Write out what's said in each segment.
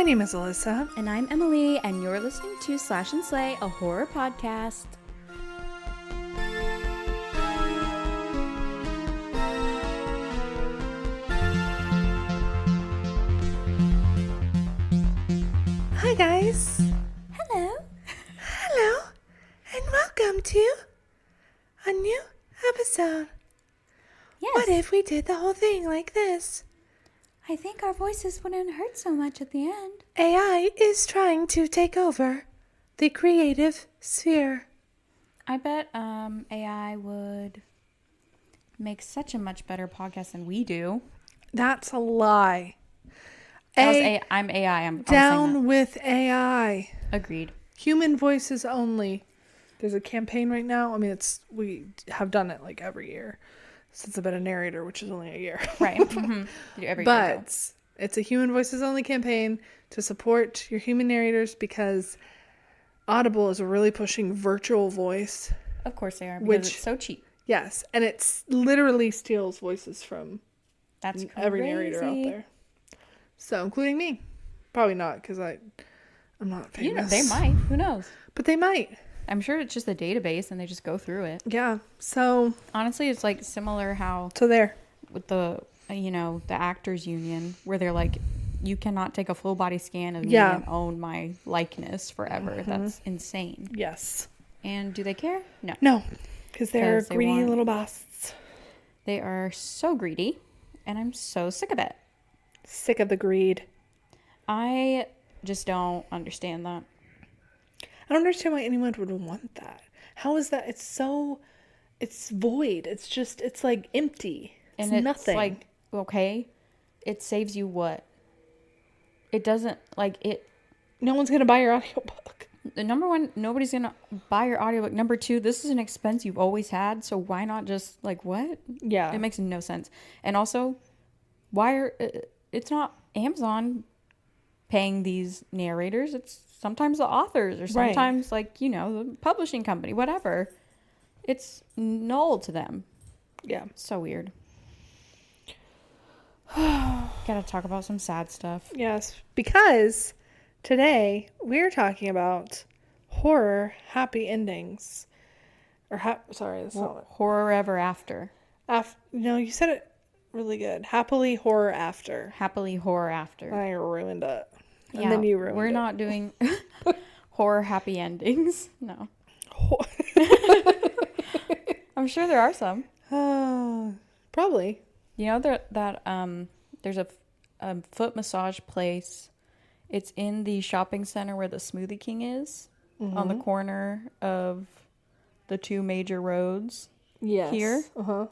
name is Alyssa. And I'm Emily, and you're listening to Slash&Slay, a horror podcast. Hi, guys. Hello. Hello, and welcome to a new episode. Yes. What if we did the whole thing like this? I think our voices wouldn't hurt so much at the end. AI is trying to take over the creative sphere. I bet AI would make such a much better podcast than we do. That's a lie. I'm AI. I'm Down with AI. Agreed. Human voices only. There's a campaign right now. I mean, we have done it like every year since I've been a narrator, which is only a year. Right. Mm-hmm. Every year. But it's a human voices only campaign to support your human narrators because Audible is really pushing virtual voice. Of course they are, because it's so cheap. Yes, and it literally steals voices from That's every narrator out there. So, including me. Probably not, because I'm not famous. You know, they might. Who knows? But they might. I'm sure it's just a database and they just go through it. Yeah. So honestly, it's like similar how there with the the actors union, where they're like, you cannot take a full body scan of me and own my likeness forever. Mm-hmm. That's insane. Yes. And do they care? No, because they're greedy little bastards. They are so greedy, and I'm so sick of it. Sick of the greed. I just don't understand that. I don't understand why anyone would want that. How is that? It's void. It's like empty. It's nothing. Like, okay, it saves you what? It doesn't, like, it. No one's going to buy your audiobook. Number one, nobody's going to buy your audiobook. Number two, this is an expense you've always had, so why not just, like, what? Yeah. It makes no sense. And also, it's not Amazon paying these narrators. It's sometimes the authors or sometimes the publishing company, whatever. It's null to them. Yeah. So weird. Gotta talk about some sad stuff. Yes, because today we're talking about horror happy endings. Horror Ever After. No, you said it really good. Happily Horror After. Happily Horror After. I ruined it. And then you ruined it. We're not doing horror happy endings. No. I'm sure there are some. Probably. You know that there's a foot massage place. It's in the shopping center where the Smoothie King is, on the corner of the two major roads. Yes. Here. Uh-huh.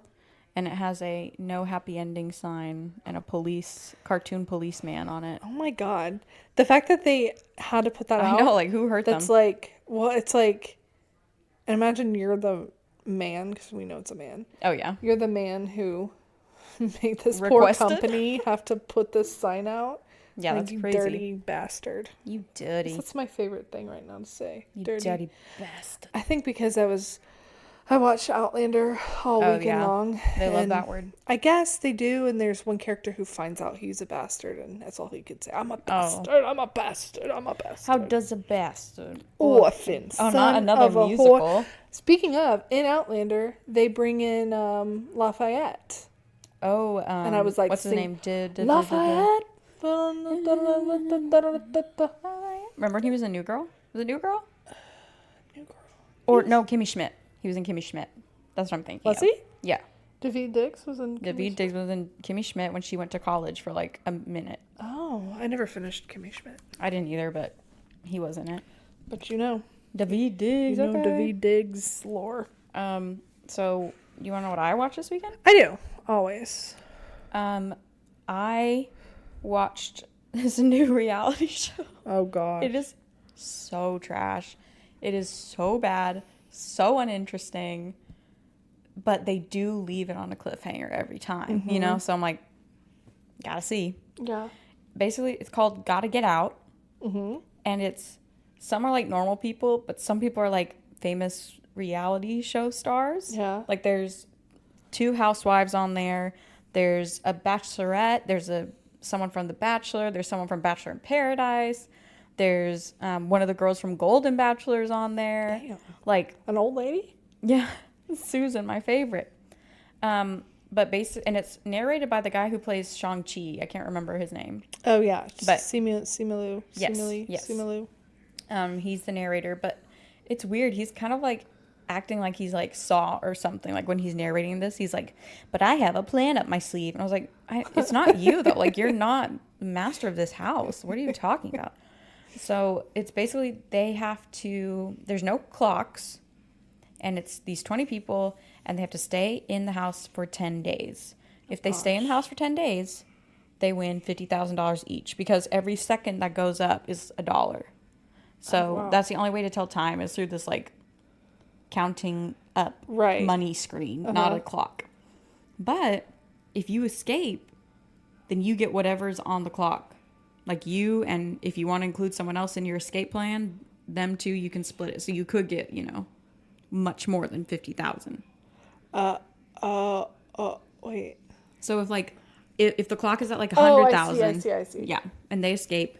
And it has a no happy ending sign and a cartoon policeman on it. Oh my God. The fact that they had to put that out. I know, like, who hurt them? That's like, well, it's like, imagine you're the man, because we know it's a man. Oh, yeah. You're the man who made this poor company have to put this sign out. Yeah, like, that's crazy. You dirty bastard. You dirty. That's my favorite thing right now to say. You dirty bastard. I think because I watched Outlander all weekend long. They love that word. I guess they do, and there's one character who finds out he's a bastard, and that's all he could say. I'm a bastard, I'm a bastard, I'm a bastard. How does a bastard? Orphan. Oh, not another musical. Speaking of, in Outlander, they bring in Lafayette. Oh, and I was like, what's his name? Lafayette. Remember when he was a New Girl? Was it New Girl? New Girl. Or no, Kimmy Schmidt. He was in Kimmy Schmidt. That's what I'm thinking. Was he? Yeah. Daveed Diggs was in Kimmy Schmidt when she went to college for like a minute. Oh, I never finished Kimmy Schmidt. I didn't either, but he was in it. But you know. Daveed Diggs. You know Daveed Diggs lore. So you want to know what I watched this weekend? I do. Always. I watched this new reality show. Oh, God. It is so trash. It is so bad. So uninteresting, but they do leave it on a cliffhanger every time, so I'm like, gotta see. Yeah. Basically, it's called Gotta Get Out, and some are like normal people, but some people are like famous reality show stars. Yeah. Like there's 2 housewives on there, there's a bachelorette, there's a someone from The Bachelor. There's someone from Bachelor in Paradise. There's one of the girls from Golden Bachelor's on there. Damn. Like, An old lady? yeah, Susan, my favorite. But basically, and it's narrated by the guy who plays Shang-Chi. I can't remember his name. Oh, yeah. But Simu. Yes. Simu. He's the narrator, but it's weird. He's kind of like acting like he's like Saw or something. Like when he's narrating this, he's like, "But I have a plan up my sleeve." And I was like, "It's not you though. Like you're not master of this house. What are you talking about?" So it's basically they have to. There's no clocks, and it's these 20 people, and they have to stay in the house for 10 days. If they stay in the house for 10 days, they win $50,000 each because every second that goes up is $1. So that's the only way to tell time is through this like counting up money screen, not a clock. But if you escape, then you get whatever's on the clock. Like you, and if you want to include someone else in your escape plan, them two, you can split it. So you could get, much more than 50,000. Wait. So if the clock is at like 100,000, I see. yeah, and they escape,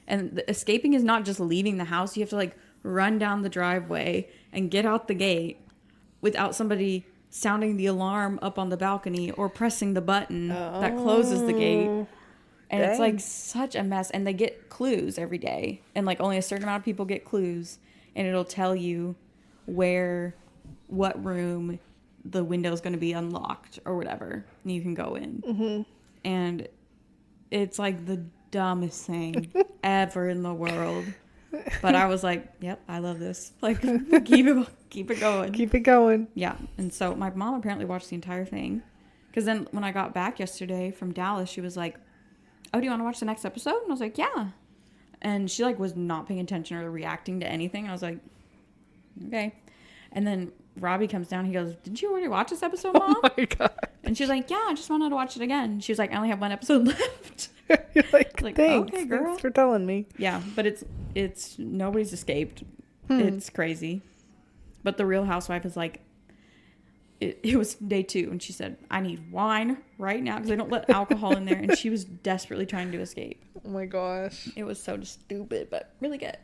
and the escaping is not just leaving the house. You have to like run down the driveway and get out the gate without somebody sounding the alarm up on the balcony or pressing the button that closes the gate. And it's like such a mess. And they get clues every day, and like only a certain amount of people get clues, and it'll tell you what room the window is going to be unlocked or whatever, and you can go in. Mm-hmm. And it's like the dumbest thing ever in the world. But I was like, yep, I love this. Like, keep it going. Keep it going. Yeah. And so my mom apparently watched the entire thing. Because then when I got back yesterday from Dallas, she was like, oh, do you want to watch the next episode? And I was like, yeah. And she like was not paying attention or reacting to anything. I was like, okay. And then Robbie comes down. He goes, did you already watch this episode, Mom? Oh my God. And she's like, yeah, I just wanted to watch it again. She was like, I only have one episode left. You're like, Like, thanks. okay, girl. Thanks for telling me. Yeah, but it's nobody's escaped. It's crazy. But the Real Housewife is like, it was day 2, and she said, I need wine right now because they don't let alcohol in there. And she was desperately trying to escape. Oh my gosh. It was so stupid, but really good.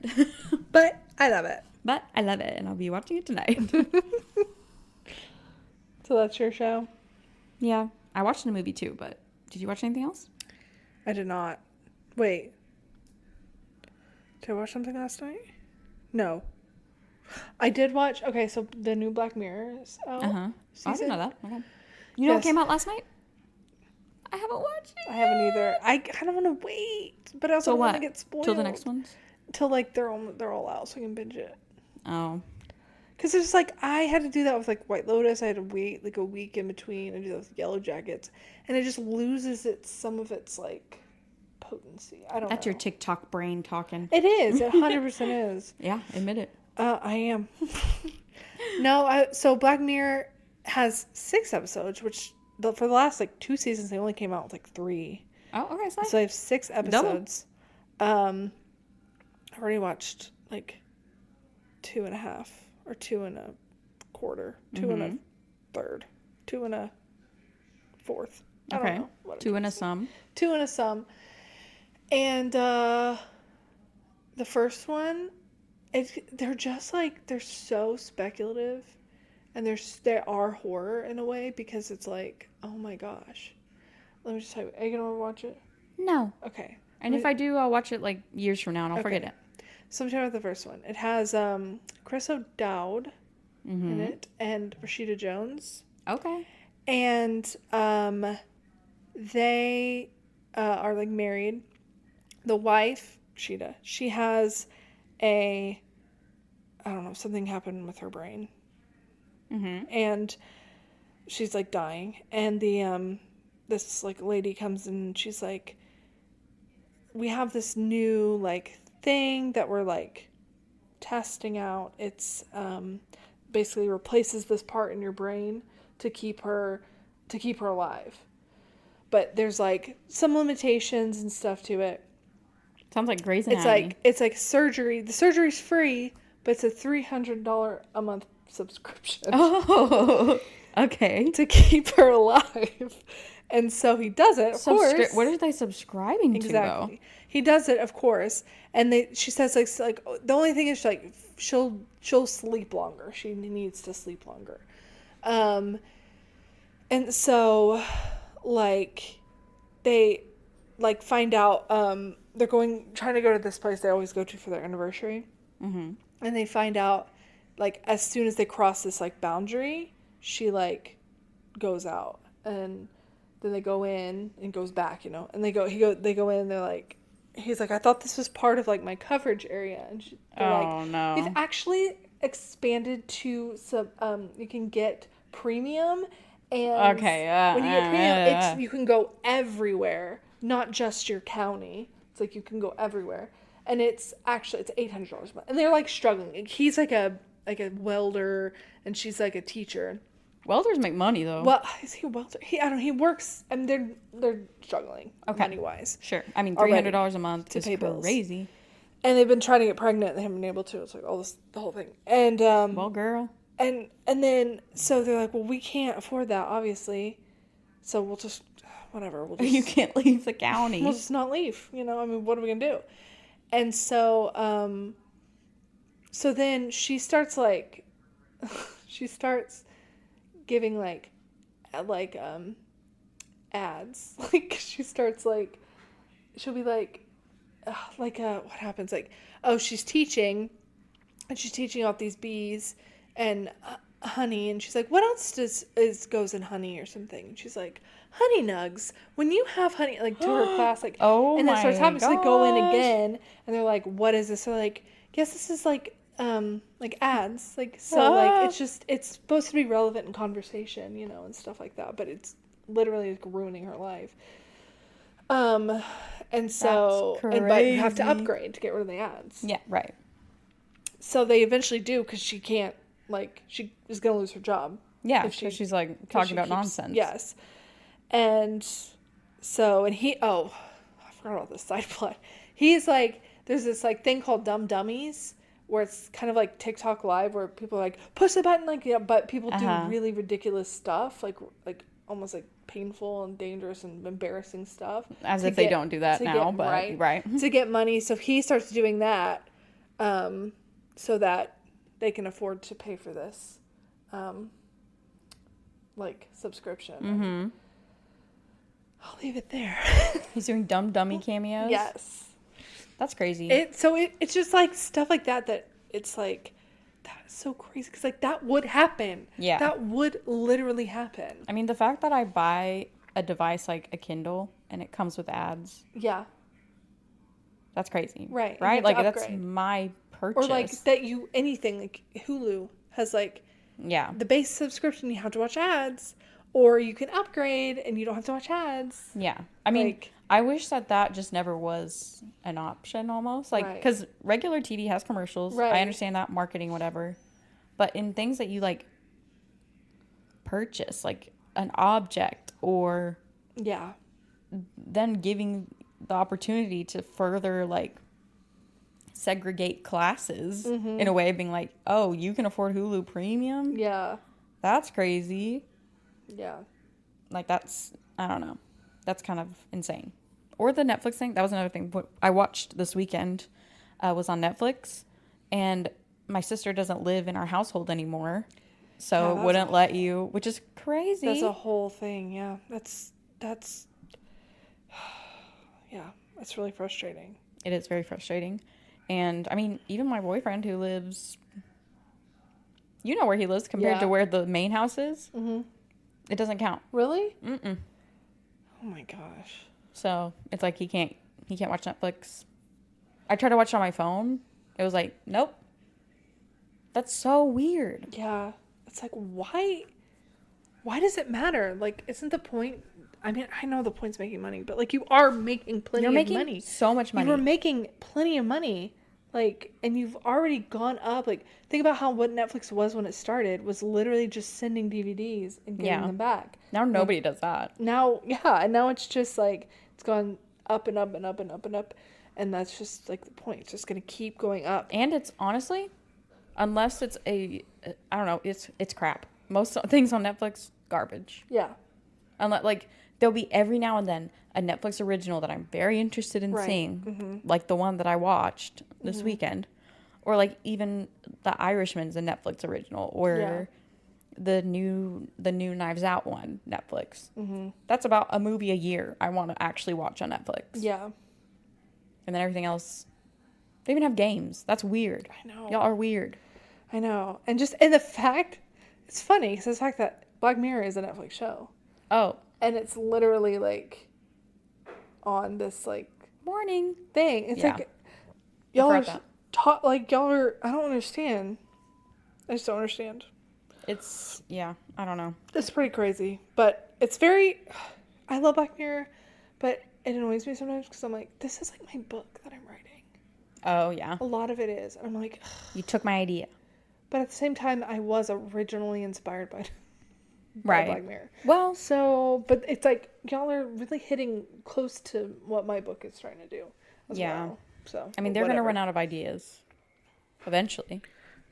But I love it. But I love it, and I'll be watching it tonight. So that's your show? Yeah, I watched the movie too, but did you watch anything else? I did not. Wait. Did I watch something last night? No. I did watch, okay, so the new Black Mirror is out. Uh-huh. Oh, I didn't know that. Okay. You know what came out last night? I haven't watched it. I haven't either. I kind of want to wait, but I also don't want to get spoiled. Till the next ones? Till like they're all out so I can binge it. Oh. Because it's like, I had to do that with like White Lotus. I had to wait like a week in between and do those Yellow Jackets. And it just loses some of its like potency. I don't know. That's your TikTok brain talking. It is. It 100% is. Yeah, admit it. I am. No, so Black Mirror has 6 episodes, which for the last like 2 seasons, they only came out with like 3. Oh, okay. So I have 6 episodes. Double. I already watched like 2.5 or 2.25, 2 and a third, 2 and a fourth. I don't know. 2 and a sum. 2 and a sum. And the first one, they're just like, they're so speculative, and they are horror in a way, because it's like, oh my gosh. Let me just tell you, are you gonna watch it? No. Okay. And if I do, I'll watch it like years from now and I'll forget it. So I'm talking about the first one. It has Chris O'Dowd in it and Rashida Jones. Okay. And they are like married. The wife, Rashida, she has I don't know, something happened with her brain. Mm-hmm. And she's like dying. And this like lady comes in and she's like, we have this new like thing that we're like testing out. It's basically replaces this part in your brain to keep her alive. But there's like some limitations and stuff to it. Sounds like Grey's Anatomy. It's like surgery. The surgery's free, but it's a $300 a month subscription. Oh, okay. To keep her alive. And so he does it, of course. What are they subscribing to, though? He does it, of course. And she says, like the only thing is, like, she'll sleep longer. She needs to sleep longer. And so, like, they, like, find out, they're trying to go to this place they always go to for their anniversary. Mm-hmm. And they find out, like, as soon as they cross this, like, boundary, she, like, goes out. And then they go in and goes back, you know. And they go in and they're like, he's like, I thought this was part of, like, my coverage area. And they're like, no. they've actually expanded to you can get premium. And when you get premium, you can go everywhere, not just your county. It's like you can go everywhere. And it's $800 a month. And they're, like, struggling. He's like a welder and she's like a teacher. Welders make money, though. Well, is he a welder? I don't know. He works, and they're struggling money-wise. Sure. I mean, $300 a month is crazy. Bills. And they've been trying to get pregnant, and they haven't been able to. It's like the whole thing. And well, girl. And then so they're like, well, we can't afford that, obviously. So we'll just whatever. You can't leave the county. We'll just not leave. You know, I mean, what are we gonna do? And so so then she starts like giving like ads. Like she starts like she'll be like what happens, like, oh, she's teaching and she's teaching off these bees and honey, and she's like, what else goes in honey or something, and she's like, honey nugs, when you have honey, like, to her class, like, oh, and then starts happening, so they go in again and they're like, what is this? So like, yes, this is like ads, like, so like it's supposed to be relevant in conversation, you know, and stuff like that, but it's literally like ruining her life. And so but you have to upgrade to get rid of the ads. Yeah, right. So they eventually do, because she can't, like, she is gonna lose her job. Yeah, because she's like talking about nonsense. Yes. And so, and I forgot about this side plot. He's like, there's this like thing called Dumb Dummies, where it's kind of like TikTok Live, where people are like, push the button, like, you know, but people do really ridiculous stuff, like almost like painful and dangerous and embarrassing stuff. As if they don't do that now, but right. To get money. So he starts doing that, so that they can afford to pay for this, like, subscription. Mm-hmm. I'll leave it there. He's doing dumb dummy cameos? Yes. That's crazy. It's just, like, stuff like that it's, like, that is so crazy. Because, like, that would happen. Yeah. That would literally happen. I mean, the fact that I buy a device like a Kindle and it comes with ads. Yeah. That's crazy. Right. Right? Like, that's my purchase. Or, like, anything, like, Hulu has, like, the base subscription, you have to watch ads. Or you can upgrade and you don't have to watch ads. Yeah. I mean, like, I wish that just never was an option almost. Like, because regular TV has commercials. Right. I understand that, marketing, whatever. But in things that you, like, purchase, like an object, or... Yeah. Then giving the opportunity to further, like, segregate classes in a way of being like, oh, you can afford Hulu Premium? Yeah. That's crazy. Yeah. Like, that's, I don't know. That's kind of insane. Or the Netflix thing. That was another thing. What I watched this weekend was on Netflix. And my sister doesn't live in our household anymore. So it wouldn't let you, which is crazy. That's a whole thing, yeah. That's yeah, that's really frustrating. It is very frustrating. And, I mean, even my boyfriend who lives, you know where he lives compared to where the main house is? Mm-hmm. It doesn't count. Really? Mm-mm. Oh my gosh. So it's like he can't watch Netflix. I tried to watch it on my phone. It was like, nope. That's so weird. Yeah. It's like, why does it matter? Like, isn't the point, I mean, I know the point's making money, but like, you are making plenty of money. You're making so much money. You were making plenty of money. Like, and you've already gone up. Like, think about what Netflix was when it started, was literally just sending DVDs and getting them back. Now nobody does that. Now, and now it's just like, it's gone up and up and up and up and up. And that's just like the point. It's just going to keep going up. And it's honestly, unless it's I don't know, it's crap. Most things on Netflix, garbage. Yeah. Unless, like, there'll be every now and then a Netflix original that I'm very interested in seeing, like the one that I watched this weekend, or like even The Irishman's a Netflix original, or the new Knives Out one, Netflix. That's about a movie a year I want to actually watch on Netflix. Yeah. And then everything else, they even have games. That's weird. I know. Y'all are weird. I know. And the fact, it's funny, because the fact that Black Mirror is a Netflix show. Oh. And it's literally, like, on this, like... Morning. Thing. It's like, y'all are... y'all are... I don't understand. I just don't understand. It's... Yeah. I don't know. It's pretty crazy. But it's very... I love Black Mirror, but it annoys me sometimes because I'm like, this is like my book that I'm writing. Oh, yeah. A lot of it is. And I'm like... Ugh. You took my idea. But at the same time, I was originally inspired by Black Mirror. Well, so, but it's like y'all are really hitting close to what my book is trying to do as well. So, I mean, they're going to run out of ideas eventually.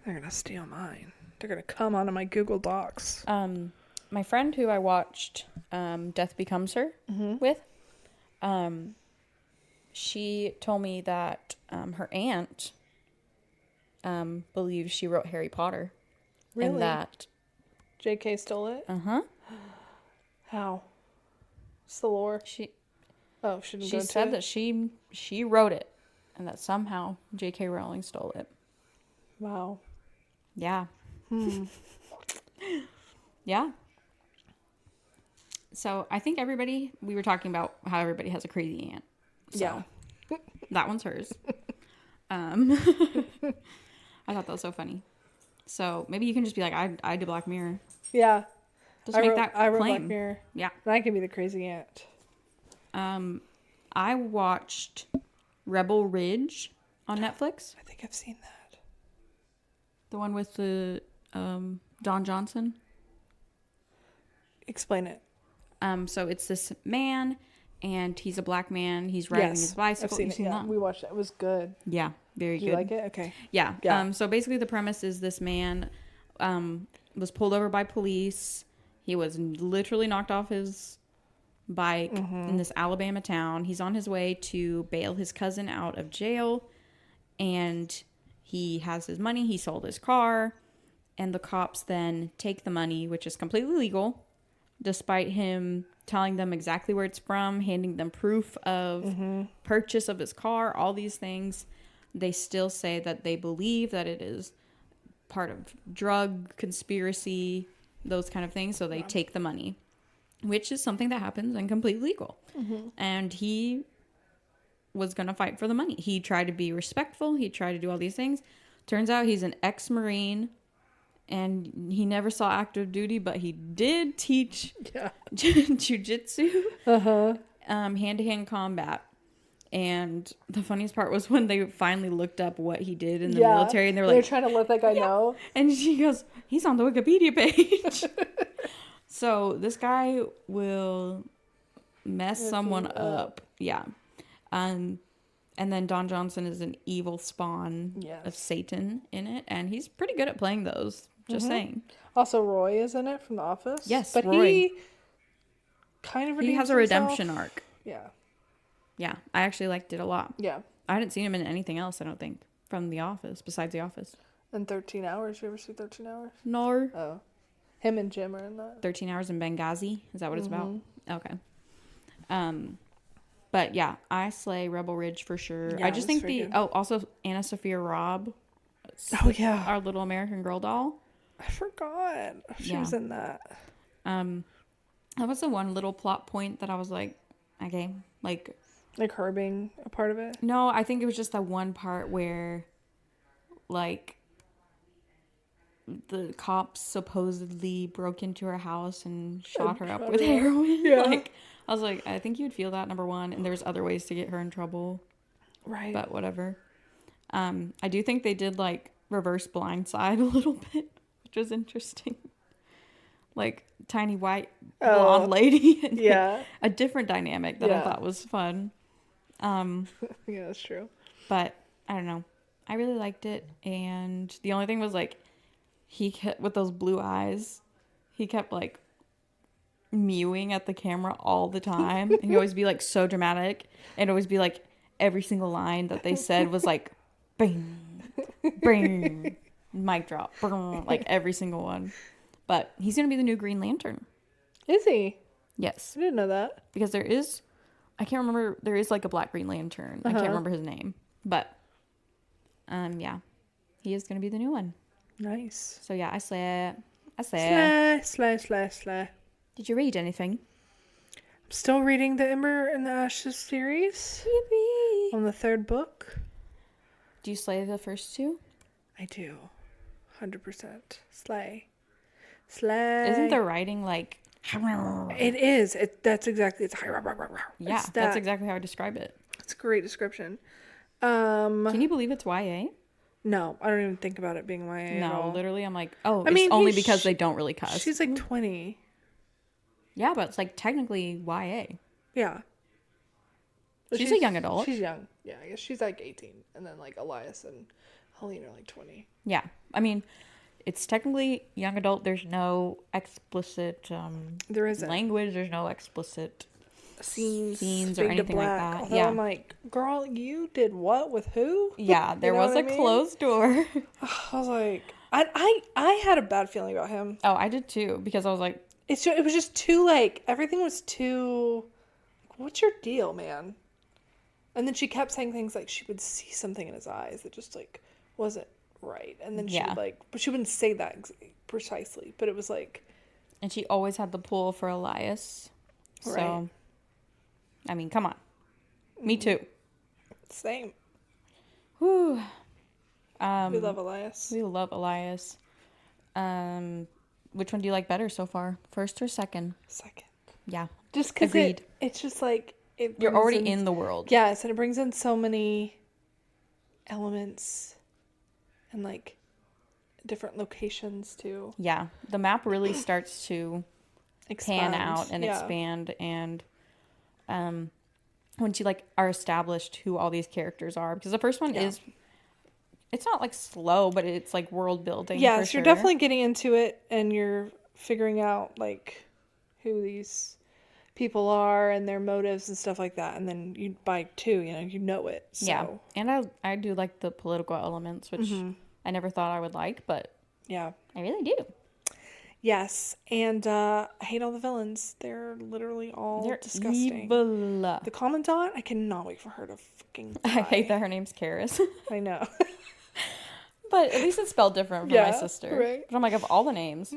They're going to steal mine. They're going to come onto my Google Docs. My friend who I watched Death Becomes Her with, she told me that her aunt believes she wrote Harry Potter. Really? And that J.K. stole it? Uh-huh. How? What's the lore? She said that she wrote it and that somehow J.K. Rowling stole it. Wow. Yeah. Yeah. So I think we were talking about how everybody has a crazy aunt. So yeah. That one's hers. I thought that was so funny. So maybe you can just be like, I did Black Mirror. Yeah. Just make that claim. I wrote Black Mirror. Yeah. And I can be the crazy aunt. I watched Rebel Ridge on Netflix. I think I've seen that. The one with the Don Johnson. Explain it. So it's this man, and he's a black man. He's riding his bicycle. I've seen it. That? We watched it. It was good. Yeah, very good. Did you like it? Okay. Yeah. So basically the premise is this man was pulled over by police. He was literally knocked off his bike in this Alabama town. He's on his way to bail his cousin out of jail, and he has his money. He sold his car, and the cops then take the money, which is completely legal, despite him telling them exactly where it's from, handing them proof of purchase of his car, all these things. They still say that they believe that it is part of drug conspiracy, those kind of things. So they take the money, which is something that happens and completely legal. And he was going to fight for the money. He tried to be respectful. He tried to do all these things. Turns out he's an ex-Marine, and he never saw active duty, but he did teach jiu-jitsu, hand-to-hand combat. And the funniest part was when they finally looked up what he did in the military, and they were like, they're trying to let that guy know. And she goes, he's on the Wikipedia page. So this guy will mess someone up. Yeah. And then Don Johnson is an evil spawn of Satan in it, and he's pretty good at playing those. Just saying. Also, Roy is in it from The Office. Yes, but Roy. he kind of redeems has a redemption arc. Yeah. Yeah, I actually liked it a lot. Yeah. I hadn't seen him in anything else, I don't think, from The Office, besides The Office. And 13 Hours. You ever see 13 Hours? No. Oh. Him and Jim are in that. 13 Hours in Benghazi? Is that what it's about? Okay. But yeah, I slay Rebel Ridge for sure. Yeah, I just think also Anna Sophia Robb. Oh, yeah. Our little American Girl doll. I forgot. She was in that. That was the one little plot point that I was like, okay, like her being a part of it? No, I think it was just that one part where, like, the cops supposedly broke into her house and shot her up with heroin. Yeah. Like, I was like, I think you would feel that, number one, and there's other ways to get her in trouble. Right. But whatever. I do think they did, like, reverse Blindside a little bit, which was interesting. Like, tiny white blonde lady and like, a different dynamic that I thought was fun. Yeah, that's true. But I don't know. I really liked it, and the only thing was like he kept with those blue eyes. He kept like mewing at the camera all the time. And he'd always be like so dramatic. And always be like every single line that they said was like bing, bing, mic drop, bing, like every single one. But he's gonna be the new Green Lantern. Is he? Yes. I didn't know that. Because I can't remember, there is like a Black Green Lantern. I can't remember his name. But yeah. He is gonna be the new one. Nice. So yeah, I slay it. I slay it. Slay. Did you read anything? I'm still reading the Ember and the Ashes series. Yippee. On the 3rd book. Do you slay the first 2? I do. 100%. Slay. Isn't the writing like... It is. That's exactly... Yeah, that's exactly how I describe it. It's a great description. Can you believe it's YA? No, I don't even think about it being YA at all. No, literally, I'm like, it's only because they don't really cuss. She's like 20. Yeah, but it's like technically YA. Yeah. She's a young adult. She's young. Yeah, I guess she's like 18. And then like Elias and Helene are like 20. Yeah. I mean, it's technically young adult. There's no explicit there isn't language. There's no explicit scenes or anything like that. Although I'm like, girl, you did what with who? Yeah, there was a closed door. I was like, I had a bad feeling about him. Oh, I did too, because I was like, it was just too like, everything was too, what's your deal, man? And then she kept saying things like she would see something in his eyes that just like wasn't right. And then she would like, but she wouldn't say that precisely, but it was like. And she always had the pull for Elias. So, right. I mean, come on. Me too. Same. Whew. We love Elias. We love Elias. Which one do you like better so far? First or second? Second. Yeah. Just because it's just like... You're already in the world. Yes, and it brings in so many elements and like different locations too. Yeah. The map really starts to pan out and expand, and once you like are established who all these characters are, because the first one is, it's not like slow, but it's like world building. Yeah, so you're definitely getting into it and you're figuring out like who these people are and their motives and stuff like that, and then you by 2 you know it. So. Yeah, and I do like the political elements, which I never thought I would like, but I really do. Yes, and I hate all the villains. They're literally all disgusting. Evil. The Commandant, I cannot wait for her to fucking die. I hate that her name's Karis. I know. But at least it's spelled different from my sister. Right. But I'm like, of all the names,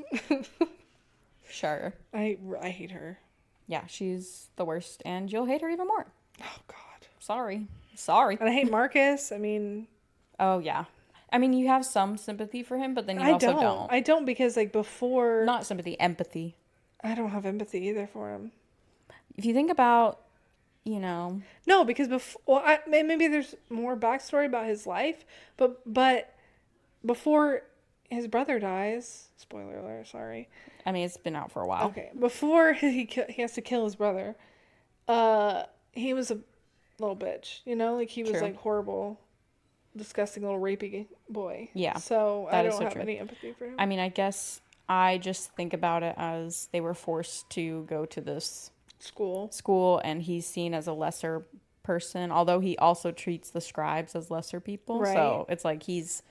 sure. I hate her. Yeah, she's the worst, and you'll hate her even more. Oh, God. Sorry. And I hate Marcus. I mean... Oh, yeah. I mean, you have some sympathy for him, but then you also don't. I don't, because, like, before... Not sympathy, empathy. I don't have empathy either for him. If you think about, No, because before... Well, maybe there's more backstory about his life, but before his brother dies... Spoiler alert, sorry. I mean, it's been out for a while. Okay. Before he has to kill his brother, he was a little bitch, Like, he was, like, horrible... disgusting little rapey boy. Yeah. So I don't have any empathy for him. I mean, I guess I just think about it as they were forced to go to this school, and he's seen as a lesser person, although he also treats the scribes as lesser people. Right. So it's like he's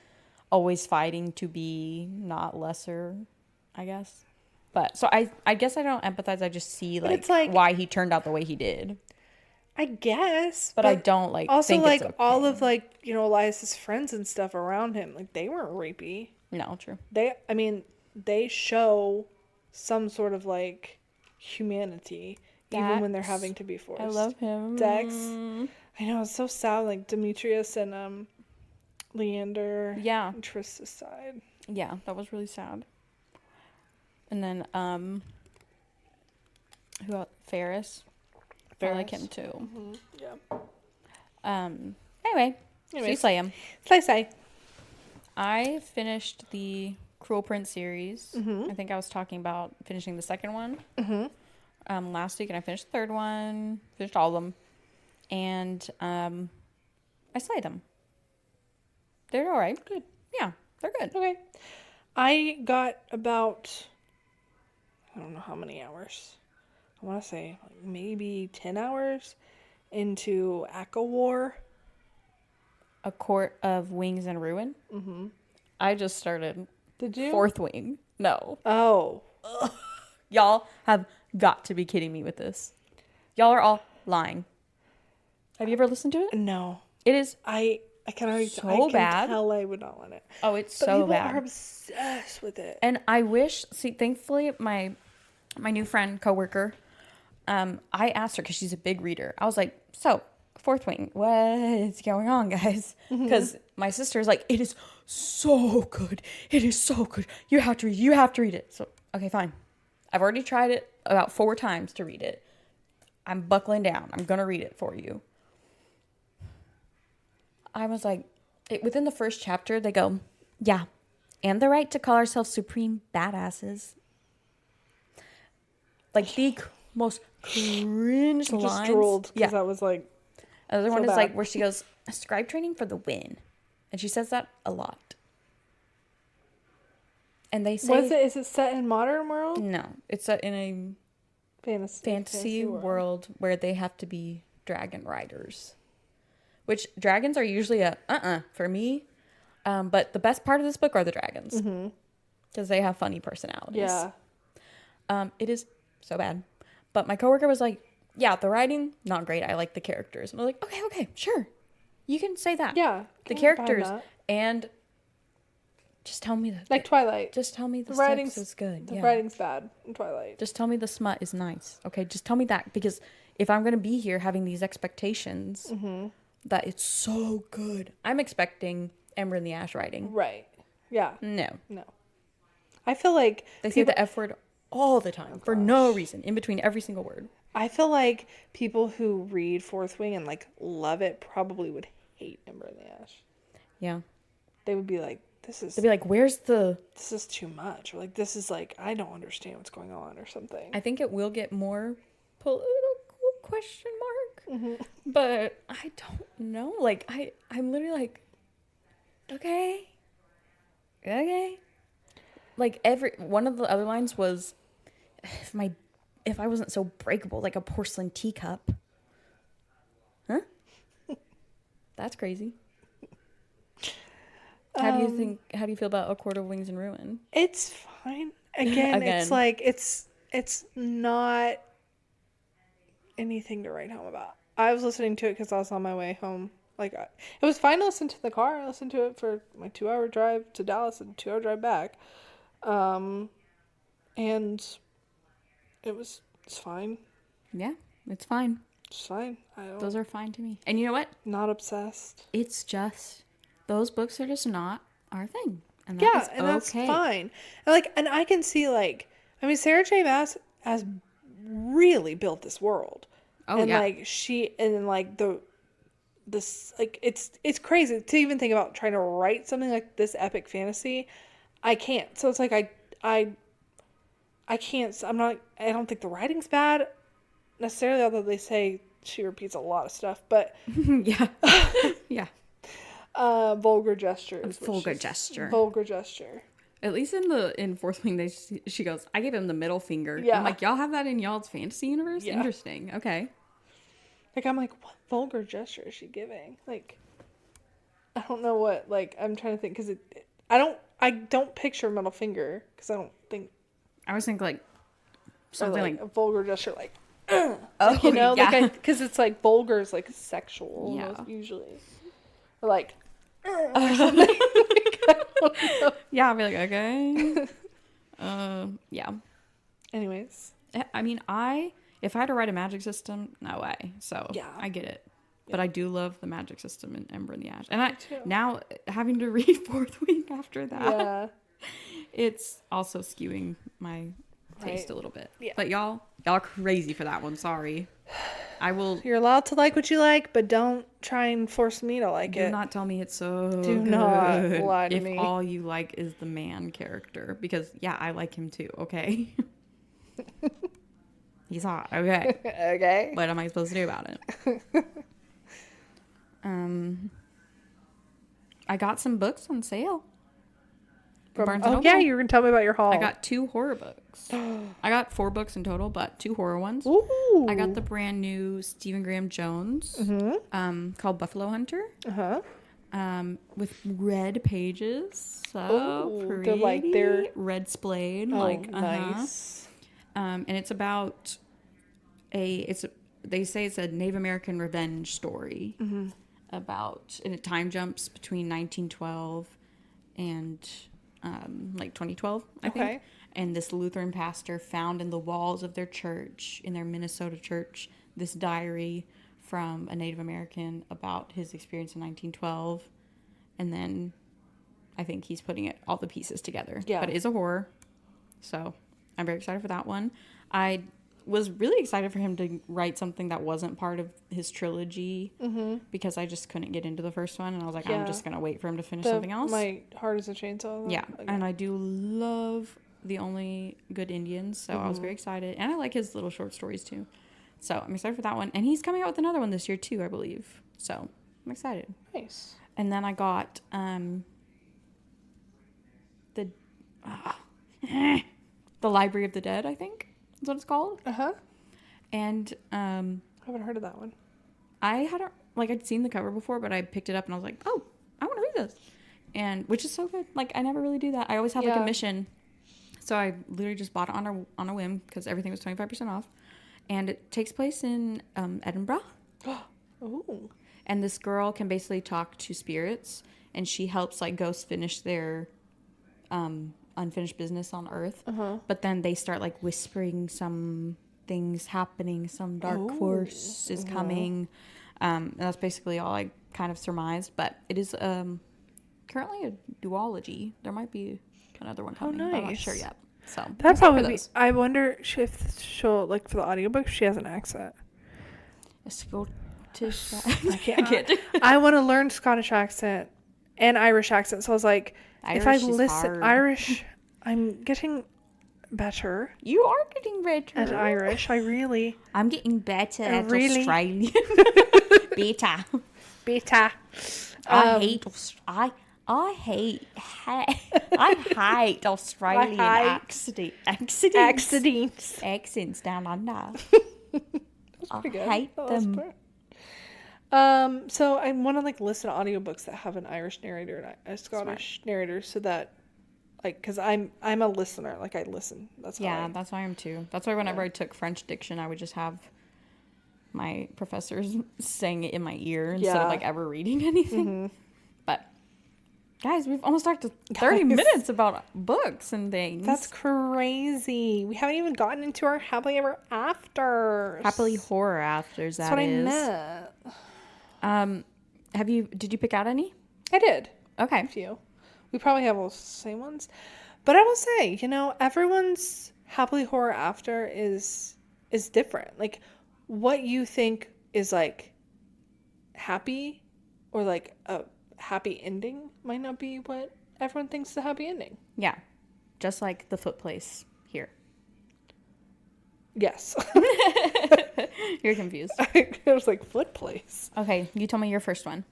always fighting to be not lesser, I guess. But so I guess I don't empathize. I just see like why he turned out the way he did. I guess, but I don't like. Also, think like it's okay. all of like Elias's friends and stuff around him, like they weren't rapey. No, true. They show some sort of like humanity, even when they're having to be forced. I love him, Dex. I know, it's so sad. Like Demetrius and Leander. Yeah. And Trista's side. Yeah, that was really sad. And then who else? Ferris. I like him too. Mm-hmm. Yeah. Anyway, so you slay him. Slay. I finished the Cruel Prince series. Mm-hmm. I think I was talking about finishing the second one. Mm-hmm. Last week, and I finished the third one. Finished all of them, and I slayed them. They're all right. Good. Yeah, they're good. Okay. I got about, I don't know how many hours. I want to say like maybe 10 hours into Aka War. A Court of Wings and Ruin. Mm-hmm. I just started. Did you? Fourth Wing. No. Oh. Y'all have got to be kidding me with this. Y'all are all lying. Have you ever listened to it? No. It is I can already bad. tell I would not want it. Oh, it's But so people bad. are obsessed with it. And I wish, thankfully, my new friend, coworker, I asked her because she's a big reader. I was like, so, Fourth Wing, what's going on, guys? Because my sister's like, it is so good. It is so good. You have to read it. You have to read it. So, okay, fine. I've already tried it about 4 times to read it. I'm buckling down. I'm going to read it for you. I was like, within the first chapter, they go, yeah, and the right to call ourselves supreme badasses. Like the most cringe lines. Just drooled because that was like. Other so one is bad. like where she goes, scribe training for the win. And she says that a lot. And they say. Is it set in modern world? No, it's set in a fantasy world where they have to be dragon riders. Which dragons are usually for me. But the best part of this book are the dragons. Because they have funny personalities. Yeah. It is so bad. But my coworker was like, yeah, the writing, not great. I like the characters. And I was like, okay, sure. You can say that. Yeah. The characters. And just tell me that. Like Twilight. Just tell me the writing's sex is good. The writing's bad in Twilight. Just tell me the smut is nice. Okay, just tell me that. Because if I'm going to be here having these expectations that it's so good, I'm expecting Ember and the Ash writing. Right. Yeah. No. I feel like they say the F word all the time for no reason in between every single word. I feel like people who read Fourth Wing and like love it probably would hate Ember and the Ash. Yeah. They would be like, they'd be like, where's the... This is too much. Or like, this is like, I don't understand what's going on or something. I think it will get more political question mark. But I don't know. Like, I'm literally like, okay. Like, one of the other lines was, if I wasn't so breakable, like a porcelain teacup. Huh? That's crazy. How do you feel about A Court of Wings and Ruin? It's fine. Again, it's like, it's not anything to write home about. I was listening to it because I was on my way home. Like, it was fine to listen to the car. I listened to it for my 2-hour drive to Dallas and 2-hour drive back. And it's fine. Yeah, it's fine. It's fine. Those are fine to me. And you know what? Not obsessed. It's just, those books are just not our thing. And that's fine. And I can see, like, I mean, Sarah J. Maas has really built this world. Oh, and, yeah. This, like, it's crazy to even think about trying to write something like this epic fantasy. I can't. So it's like, I can't, I don't think the writing's bad necessarily, although they say she repeats a lot of stuff, but yeah. vulgar gesture. Vulgar gesture. Vulgar gesture. At least in Fourth Wing, she goes, I gave him the middle finger. Yeah. I'm like, y'all have that in y'all's fantasy universe? Yeah. Interesting. Okay. Like, I'm like, what vulgar gesture is she giving? Like, I don't know what, like, I'm trying to think, because I don't picture middle finger, because I don't think. I was thinking, like, something like a vulgar gesture, like, like, you know, yeah. Like, because it's like vulgar is like sexual, almost, usually, or like, or something. Like, I don't know. Yeah, I'll be like, okay, yeah. Anyways, I mean, if I had to write a magic system, no way. So yeah, I get it, but I do love the magic system in Ember and the Ash, and now having to read Fourth Wing after that, it's also skewing my taste a little bit. Yeah. But y'all are crazy for that one. Sorry. You're allowed to like what you like, but don't try and force me to like it. Do not tell me it's so good. Do not lie to me. If all you like is the man character. Because, yeah, I like him too, okay? He's hot, okay. Okay. What am I supposed to do about it? I got some books on sale. Barnes and Noble. Yeah, you were going to tell me about your haul. I got 2 horror books. I got 4 books in total, but 2 horror ones. Ooh. I got the brand new Stephen Graham Jones called Buffalo Hunter. With red pages. So pretty. They're red splayed. Nice. And it's about they say it's a Native American revenge story about, and it time jumps between 1912 and 2012, I think. And this Lutheran pastor found in the walls of their church, in their Minnesota church, this diary from a Native American about his experience in 1912. And then I think he's putting all the pieces together. Yeah. But it is a horror. So I'm very excited for that one. I was really excited for him to write something that wasn't part of his trilogy because I just couldn't get into the first one. And I was like, I'm just going to wait for him to finish something else. My Heart is a Chainsaw. Yeah. And I do love The Only Good Indians. So I was very excited. And I like his little short stories too. So I'm excited for that one. And he's coming out with another one this year too, I believe. So I'm excited. Nice. And then I got the Library of the Dead, I think is what it's called. And I haven't heard of that one. I hadn't, I'd seen the cover before, but I picked it up and I was like, oh, I want to read this. And which is so good. I never really do that. I always have a mission. So I literally just bought it on a whim because everything was 25% off. And it takes place in Edinburgh. Ooh. And this girl can basically talk to spirits, and she helps ghosts finish their unfinished business on Earth. But then they start whispering some things happening, some dark force is coming. And that's basically all I kind of surmised. But it is currently a duology. There might be another one coming. But I'm not sure yet. So that's probably. I wonder if she'll for the audiobook. She has an accent. I can't. I want to learn Scottish accent and Irish accent. So I was like, if I listen Irish, I'm getting better. You are getting better at Irish. I'm getting better at Australian. Beta. I hate Australian accents down under. I hate them. So I want to listen to audiobooks that have an Irish narrator and a Scottish narrator, so that because I'm a listener. I listen. That's that's why I am too. That's why whenever I took French diction, I would just have my professors saying it in my ear instead of ever reading anything. But guys, we've almost talked to 30 minutes about books and things. That's crazy. We haven't even gotten into our happily ever afters. Happily horror afters. That's what I meant. Did you pick out any? I did. Okay. A few. We probably have all the same ones. But I will say, everyone's happily horror after is different. What you think is happy or a happy ending might not be what everyone thinks is a happy ending. Yeah. Just like the foot place here. Yes. You're confused. I was foot place. Okay, you tell me your first one.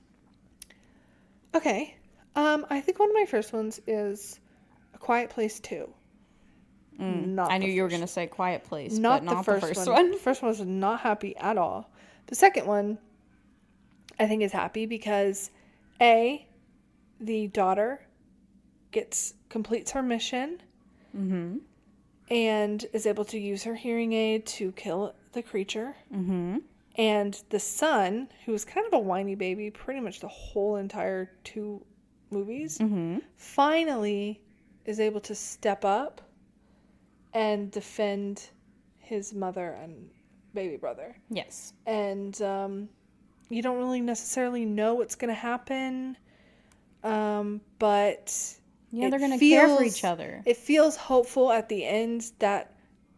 Okay. I think one of my first ones is A Quiet Place 2. I knew you were going to say Quiet Place, not but not the first one. The first one was not happy at all. The second one, I think, is happy because, A, the daughter completes her mission and is able to use her hearing aid to kill the creature. And the son, who was kind of a whiny baby pretty much the whole entire 2 movies, finally is able to step up and defend his mother and baby brother. Yes. And you don't really necessarily know what's going to happen, but they're going to care for each other. It feels hopeful at the end that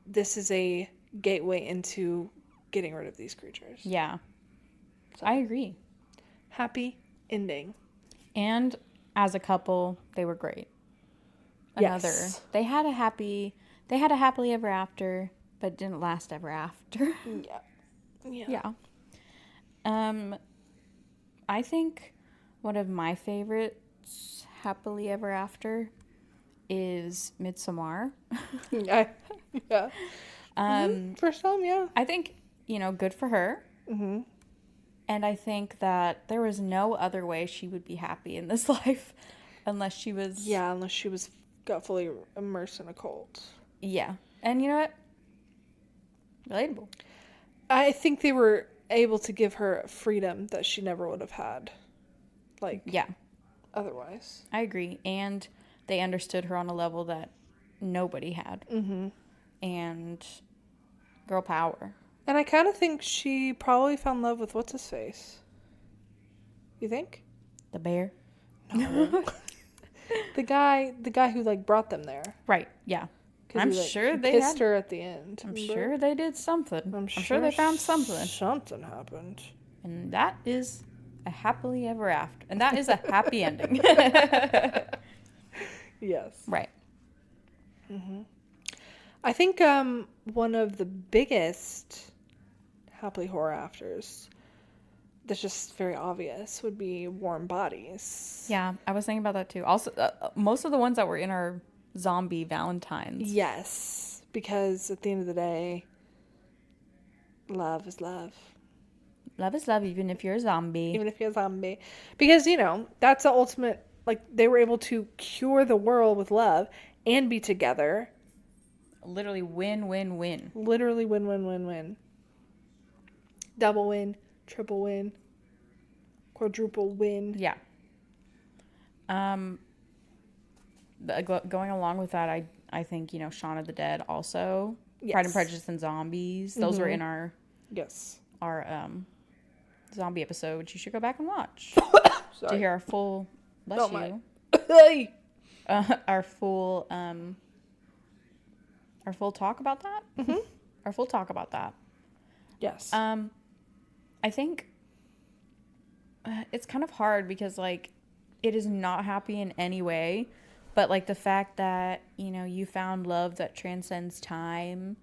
this is a gateway into getting rid of these creatures. Yeah. So, I agree. Happy ending. And as a couple, they were great. Yes. They had a happily ever after, but didn't last ever after. Yeah. I think one of my favorites happily ever after is Midsommar. Yeah. For some, yeah. I think, good for her. Mm-hmm. And I think that there was no other way she would be happy in this life unless she was... Yeah, unless she got fully immersed in a cult. Yeah. And you know what? Relatable. I think they were able to give her freedom that she never would have had. Yeah. Otherwise. I agree. And they understood her on a level that nobody had. Mm-hmm. And girl power. And I kind of think she probably found love with what's-his-face. You think? The bear? No. the guy who, brought them there. Right, yeah. I'm sure they kissed her at the end. I'm sure they did something. I'm sure they found something. Something happened. And that is a happily ever after. And that is a happy ending. Yes. Right. Mm-hmm. I think one of the biggest happily horror afters that's just very obvious would be Warm Bodies. Yeah, I was thinking about that too. Also, most of the ones that were in our zombie Valentines. Yes, because at the end of the day, love is love. Love is love, even if you're a zombie. Even if you're a zombie. Because, that's the ultimate, they were able to cure the world with love and be together. Literally win, win, win. Literally win, win, win, win. Double win, triple win, quadruple win. Yeah. Going along with that, I think, Shaun of the Dead also. Yes. Pride and Prejudice and Zombies. Those were in our zombie episode. You should go back and watch. To hear our full our full talk about that. Mm-hmm. Our full talk about that. Yes. I think it's kind of hard because it is not happy in any way, but the fact that you found love that transcends time,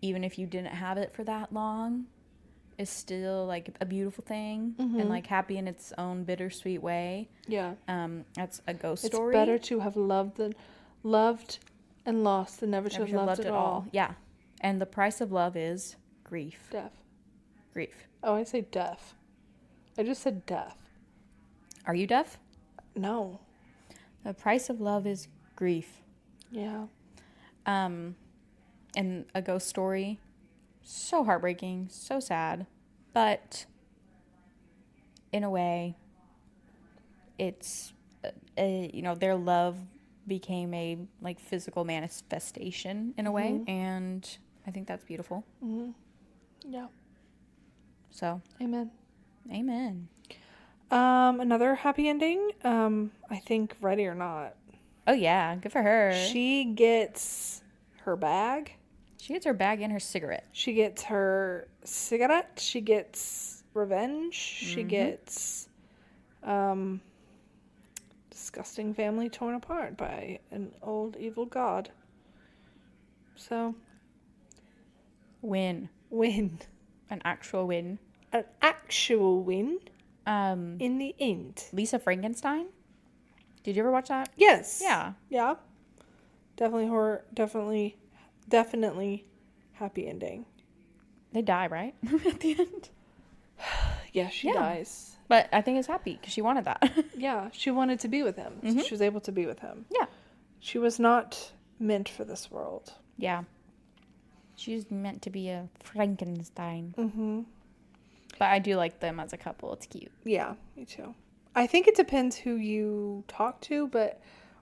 even if you didn't have it for that long, is still a beautiful thing. Mm-hmm. And happy in its own bittersweet way. Yeah. That's a ghost story. It's better to have loved and lost than never to have loved at all. Yeah. And the price of love is grief. Death. Grief. Oh, I say deaf. I just said deaf. Are you deaf? No. The price of love is grief. Yeah. And a ghost story, so heartbreaking, so sad, but in a way, it's their love became a physical manifestation in a way, and I think that's beautiful. Mm-hmm. Yeah. So. Amen. Another happy ending. I think Ready or Not. Oh yeah, good for her. She gets her bag. She gets her bag and her cigarette. She gets her cigarette. She gets revenge. Mm-hmm. She gets disgusting family torn apart by an old evil god. So win. An actual win. In the end. Lisa Frankenstein? Did you ever watch that? Yes. Yeah. Yeah. Definitely horror. Definitely happy ending. They die, right? At the end. Yeah, she dies. But I think it's happy because she wanted that. Yeah, she wanted to be with him. Mm-hmm. So she was able to be with him. Yeah. She was not meant for this world. Yeah. She's meant to be a Frankenstein. Mm-hmm. But I do like them as a couple. It's cute. Yeah, me too. I think it depends who you talk to,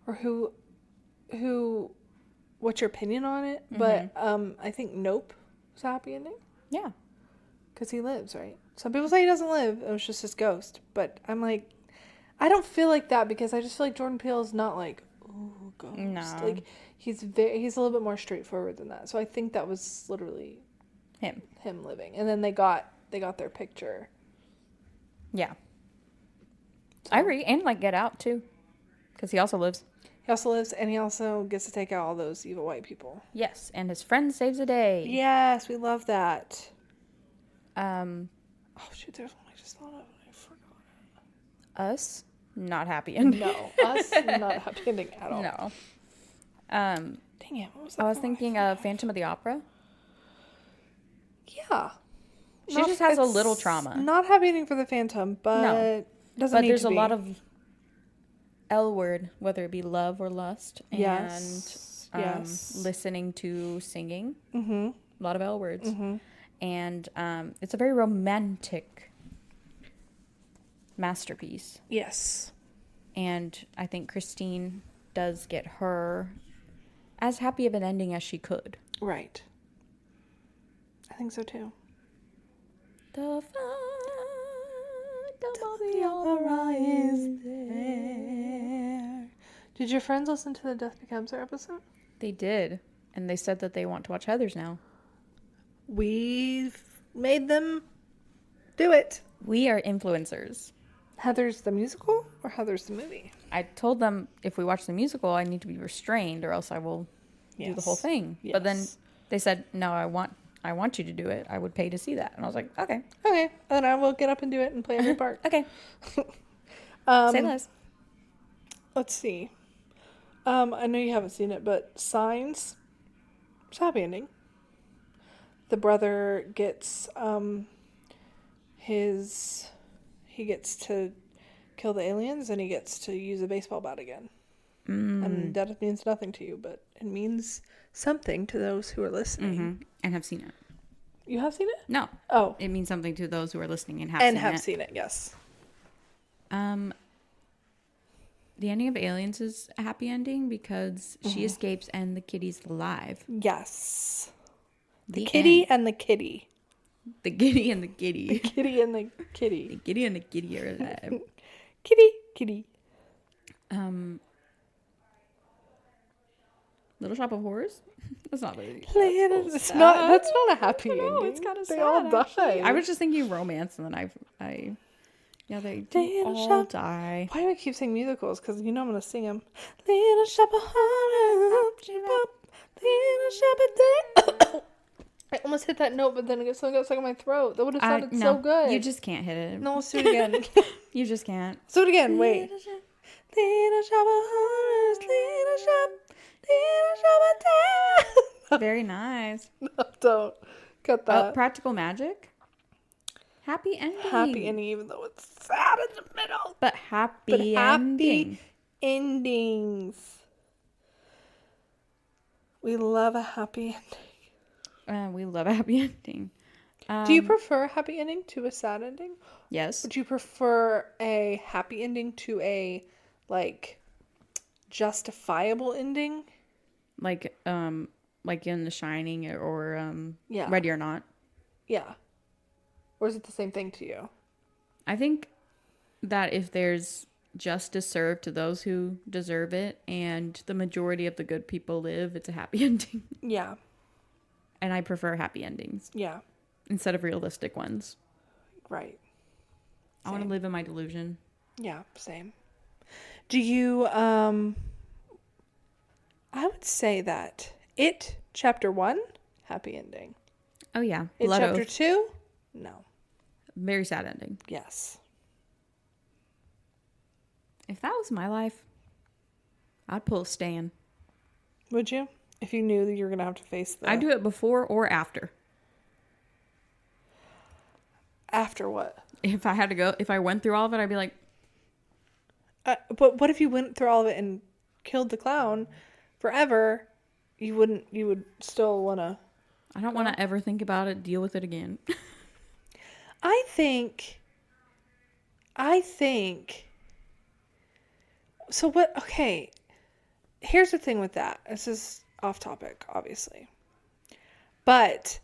or what's your opinion on it. Mm-hmm. But I think Nope was a happy ending. Yeah. Because he lives, right? Some people say he doesn't live. It was just his ghost. But I'm like, I don't feel like that because I just feel like Jordan Peele is not ooh, ghost. No. He's a little bit more straightforward than that. So I think that was literally him living. And then they got their picture. Yeah. So. I agree. And Get Out too. Because he also lives. He also lives, and he also gets to take out all those evil white people. Yes, and his friend saves the day. Yes, we love that. Oh shoot, there's one I just thought of and I forgot it. Us, not happy ending. No, us not happy ending at all. No. Um, Dang it, what was that? I was for? thinking of Phantom of the Opera. Yeah. She just has a little It's trauma. Not happy ending for the Phantom, but No. doesn't But need there's to a be. lot of L word, whether it be love or lust, Yes. and Yes. listening to singing. Mm-hmm. A lot of L words. Mm-hmm. And it's a very romantic masterpiece. Yes. And I think Christine does get her as happy of an ending as she could. Right. I think so too. The phantom of the opera is there. Did your friends listen to the Death Becomes Her episode? They did. And they said that they want to watch Heathers now. We've made them do it. We are influencers. Heather's the musical or Heather's the movie? I told them if we watch the musical, I need to be restrained or else I will do the whole thing. Yes. But then they said, no, I want you to do it. I would pay to see that. And I was like, okay. Okay. Then I will get up and do it and play every part. Okay. Say less. Let's see. I know you haven't seen it, but Signs. It's a happy ending. The brother gets he gets to kill the aliens and he gets to use a baseball bat again. And that means nothing to you, but it means something to those who are listening. Mm-hmm. And have seen it. You have seen it? No. Oh. It means something to those who are listening and have seen it, yes. The ending of Aliens is a happy ending because she escapes and the kitty's alive. Yes. The kitty end. and the kitty. The kitty and the kitty. The kitty and the kitty. The kitty and the kitty are alive. Kitty. Little Shop of Horrors? That's not very... That's not a happy ending. No, it's kind of sad. They all die. I was just thinking romance and then they do all die. Why do I keep saying musicals? Because you know I'm going to sing them. Little Shop of Horrors. Little Shop of Day. I almost hit that note, but then something got stuck in my throat. That would have sounded so good. You just can't hit it. No, let's do it again. You just can't. Let's do it again. Wait. Little Shop of Horrors. Little Shop of Day. Very nice. No, don't. Cut that. Practical Magic? Happy ending. Happy ending, even though it's sad in the middle. But happy ending. Endings. We love a happy ending. We love a happy ending. Do you prefer a happy ending to a sad ending? Yes. Would you prefer a happy ending to a, like, justifiable ending? Like in The Shining or Yeah. Ready or Not. Yeah. Or is it the same thing to you? I think that if there's justice served to those who deserve it and the majority of the good people live, it's a happy ending. Yeah. And I prefer happy endings. Yeah. Instead of realistic ones. Right. I want to live in my delusion. Yeah, same. Do you, I would say that It, Chapter 1, happy ending. Oh, yeah. It, Blood Chapter Oath. 2, no. Very sad ending. Yes. If that was my life, I'd pull a Stan. Would you? If you knew that you were going to have to face the... I'd do it before or after. After what? If I went through all of it, I'd be like... But what if you went through all of it and killed the clown forever? You would still want to... I don't want to ever think about it, deal with it again. I think... So what... Okay. Here's the thing with that. This is off topic, obviously. But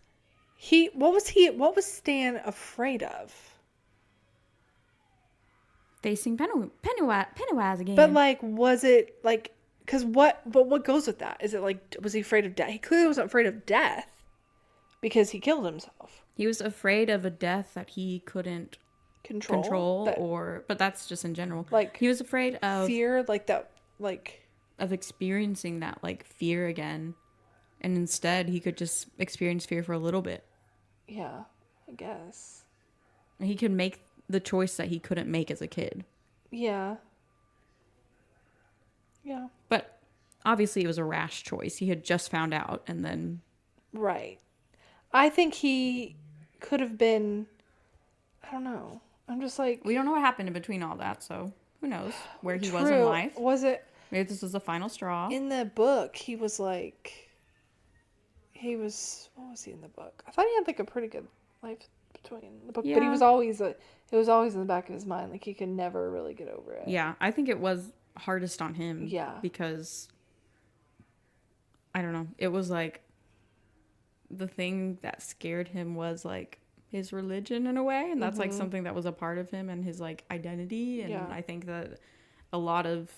what was Stan afraid of? Facing Pennywise again. But like, was it like, but what goes with that? Is it like, was he afraid of death? He clearly wasn't afraid of death because he killed himself. He was afraid of a death that he couldn't control but that's just in general. Like, he was afraid of fear, like that, like of experiencing that like fear again. And instead he could just experience fear for a little bit. Yeah, I guess. He could make the choice that he couldn't make as a kid. Yeah. Yeah. But obviously it was a rash choice. He had just found out, and then Right. I think he could have been, I don't know. I'm just like, we don't know what happened in between all that, so who knows where he was in true. life. Was it Maybe this was the final straw. in the book? He was like, what was he in the book? I thought he had like a pretty good life between the book, but he Yeah. was always it was always in the back of his mind, like he could never really get over it. Yeah, I think it was hardest on him. Yeah. Because I don't know. It was like the thing that scared him was like his religion in a way, and that's like something that was a part of him and his like identity. And I think that a lot of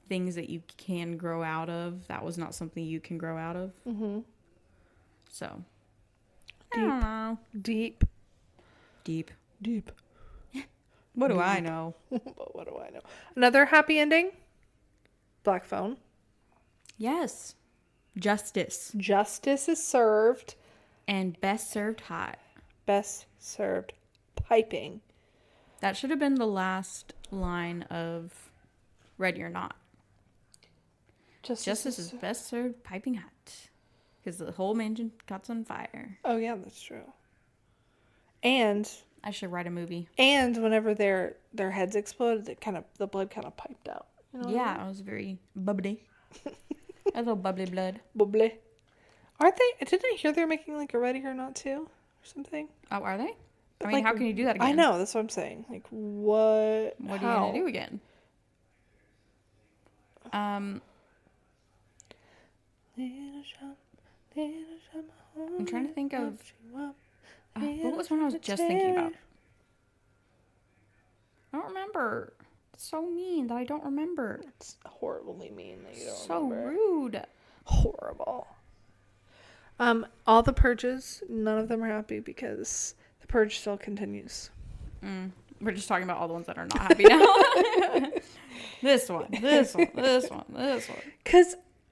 things that you can grow out of, that was not something you can grow out of. So I don't know. Deep. What do I know? But what do I know? Another happy ending. Black phone. Yes. Justice. Justice is served. And best served hot. Best served piping. That should have been the last line of Ready or Not. Justice is best served piping hot. Because the whole mansion caught on fire. Oh, yeah, that's true. And I should write a movie. And whenever their heads exploded, the blood kind of piped out. You know yeah, I was very bubbly. A little bubbly blood. Bubbly. Aren't they? Didn't I hear they're making like a Ready or Not 2 or something? Oh, are they? But I mean, how can you do that again? I know, that's what I'm saying. Like, what? What are you going to do again? I'm trying to think of... what was one I was just thinking about? I don't remember. It's so mean that I don't remember. It's horribly mean that you don't so remember. Rude. Horrible. All the purges, none of them are happy because the purge still continues. We're just talking about all the ones that are not happy now. This one. Because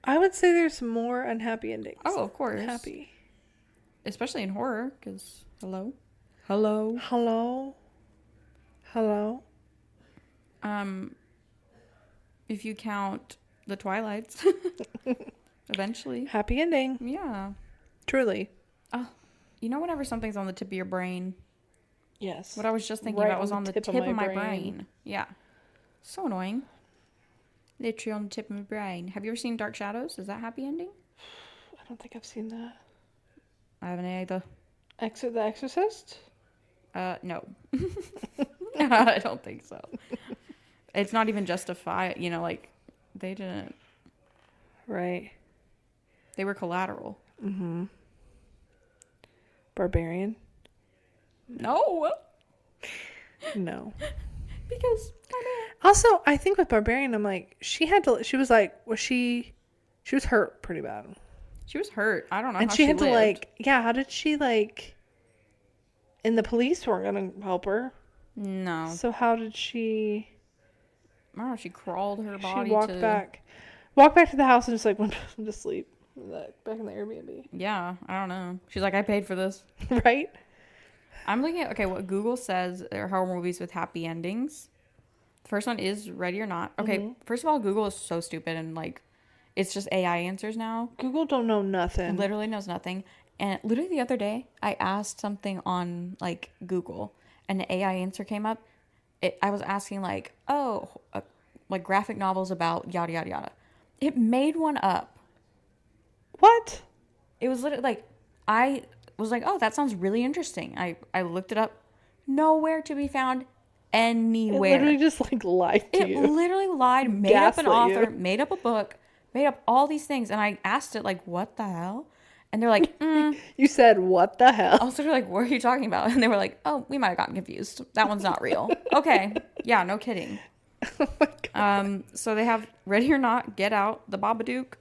I would say there's more unhappy endings. Oh, of course. Happy. Especially in horror, because hello. If you count the Twilights, eventually. Happy ending. Yeah. Truly. Oh, you know whenever something's on the tip of your brain? Yes. What I was just thinking about was on the tip of my brain. Yeah. So annoying. Literally on the tip of my brain. Have you ever seen Dark Shadows? Is that happy ending? I don't think I've seen that. I haven't either. The Exorcist? No. I don't think so. It's not even justified, like, they didn't. Right. They were collateral. Barbarian? No. No. Because, also, I think with Barbarian, I'm like, she was hurt pretty bad. She was hurt. I don't know and how she had lived. to, how did she, and the police weren't going to help her. No. So how did she... I don't know, she crawled her body She walked back to the house and just, went to sleep. Back in the Airbnb. Yeah, I don't know. She's like, I paid for this. Right? I'm looking at, what Google says are horror movies with happy endings. The first one is Ready or Not. Okay, First of all, Google is so stupid and, it's just AI answers now. Google don't know nothing. Literally knows nothing. And literally the other day, I asked something on, Google, and the AI answer came up. I was asking, graphic novels about yada, yada, yada. It made one up. What? It was literally, I was like, oh, that sounds really interesting. I looked it up. Nowhere to be found anywhere. It literally just, lied to you. It literally lied, made up an author, made up a book, made up all these things. And I asked it, what the hell? And they're like, You said, what the hell? I was sort of what are you talking about? And they were like, oh, we might have gotten confused. That one's not real. Okay. Yeah, no kidding. Oh my God. So they have Ready or Not, Get Out, The Babadook.